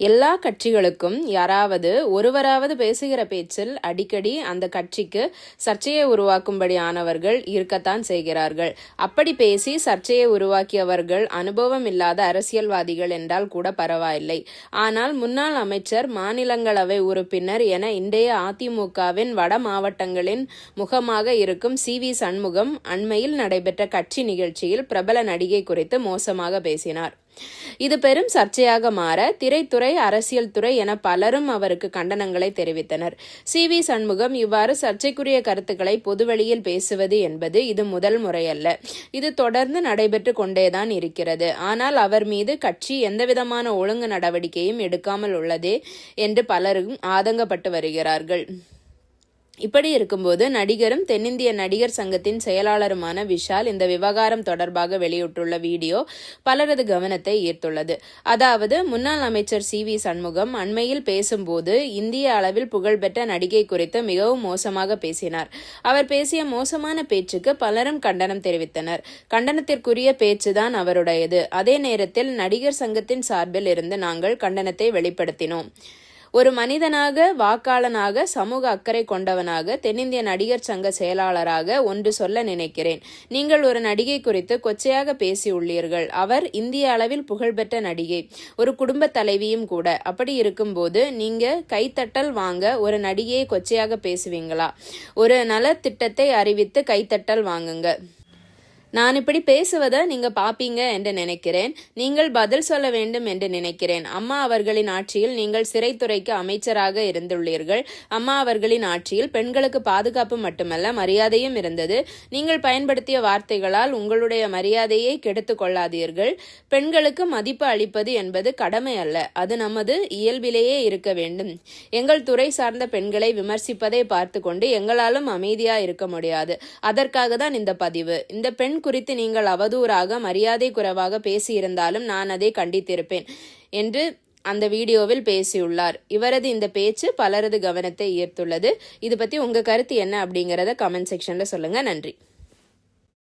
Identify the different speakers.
Speaker 1: எல்லா கட்சிகளுக்கும் யாராவது ஒருவராவது பேசுகிற பேச்சில் அடிக்கடி அந்த கட்சிக்கு சர்ச்சையை உருவாக்கும்படியானவர்கள் இருக்கத்தான் செய்கிறார்கள். அப்படி பேசி சர்ச்சையை உருவாக்கியவர்கள் அனுபவம் இல்லாத அரசியல்வாதிகள் என்றால் கூட பரவாயில்லை. ஆனால் முன்னாள் அமைச்சர், மாநிலங்களவை உறுப்பினர் என இன்றைய அதிமுகவின் வட மாவட்டங்களின் முகமாக இருக்கும் சி.வி. சண்முகம் அண்மையில் நடைபெற்ற கட்சி நிகழ்ச்சியில் பிரபல நடிகை குறித்து மோசமாக பேசினார். இது பெரும் சர்ச்சையாக மாற திரைத்துறை, அரசியல் துறை என பலரும் அவருக்கு கண்டனங்களை தெரிவித்தனர். சி.வி. சண்முகம் இவ்வாறு சர்ச்சைக்குரிய கருத்துக்களை பொதுவெளியில் பேசுவது என்பது இது முதல் முறையல்ல. இது தொடர்ந்து நடைபெற்று கொண்டேதான் இருக்கிறது. ஆனால் அவர் மீது கட்சி எந்தவிதமான ஒழுங்கு நடவடிக்கையும் எடுக்காமல் உள்ளதே என்று பலரும் ஆதங்கப்பட்டு வருகிறார்கள். இப்படி இருக்கும்போது நடிகரும் தென்னிந்திய நடிகர் சங்கத்தின் செயலாளருமான விஷால் இந்த விவகாரம் தொடர்பாக வெளியிட்டுள்ள வீடியோ பலரது கவனத்தை ஈர்த்துள்ளது. அதாவது, முன்னாள் அமைச்சர் சி.வி. சண்முகம் அண்மையில் பேசும்போது இந்திய அளவில் புகழ்பெற்ற நடிகை குறித்து மிகவும் மோசமாக பேசினார். அவர் பேசிய மோசமான பேச்சுக்கு பலரும் கண்டனம் தெரிவித்தனர். கண்டனத்திற்குரிய பேச்சுதான் அவருடையது. அதே நேரத்தில் நடிகர் சங்கத்தின் சார்பில் இருந்து நாங்கள் கண்டனத்தை வெளிப்படுத்தினோம். ஒரு மனிதனாக, வாக்காளனாக, சமூக அக்கறை கொண்டவனாக, தென்னிந்திய நடிகர் சங்க செயலாளராக ஒன்று சொல்ல நினைக்கிறேன். நீங்கள் ஒரு நடிகை குறித்து கொச்சையாக பேசியுள்ளீர்கள். அவர் இந்திய அளவில் புகழ்பெற்ற நடிகை, ஒரு குடும்ப தலைவியும் கூட. அப்படி இருக்கும்போது நீங்க கைத்தட்டல் வாங்க ஒரு நடிகையை கொச்சையாக பேசுவீங்களா? ஒரு நலத்திட்டத்தை அறிவித்து கைத்தட்டல் வாங்குங்க. நான் இப்படி பேசுவதை நீங்க பாப்பீங்க என்று நினைக்கிறேன். நீங்கள் பதில் சொல்ல வேண்டும் என்று நினைக்கிறேன். அம்மா அவர்களின் ஆட்சியில் நீங்கள் சிறைத்துறைக்கு அமைச்சராக இருந்துள்ளீர்கள். அம்மா அவர்களின் ஆட்சியில் பெண்களுக்கு பாதுகாப்பு மட்டுமல்ல, மரியாதையும் இருந்தது. நீங்கள் பயன்படுத்திய வார்த்தைகளால் உங்களுடைய மரியாதையை கெடுத்து கொள்ளாதீர்கள். பெண்களுக்கு மதிப்பு அளிப்பது என்பது கடமை அல்ல, அது நமது இயல்பிலேயே இருக்க வேண்டும். எங்கள் துறை சார்ந்த பெண்களை விமர்சிப்பதை பார்த்து கொண்டு எங்களாலும் அமைதியா இருக்க முடியாது. அதற்காக தான் இந்த பதிவு. இந்த பெண் குறித்து நீங்கள் அவதூறாக, மரியாதை குறைவாக பேசியிருந்தாலும் நான் அதை கண்டித்திருப்பேன் என்று அந்த வீடியோவில் பேசியுள்ளார். இவரது இந்த பேச்சு பலரது கவனத்தை ஈர்த்துள்ளது. இது பத்தி உங்க கருத்து என்ன அப்படிங்கறத கமெண்ட் செக்ஷன்ல சொல்லுங்க. நன்றி.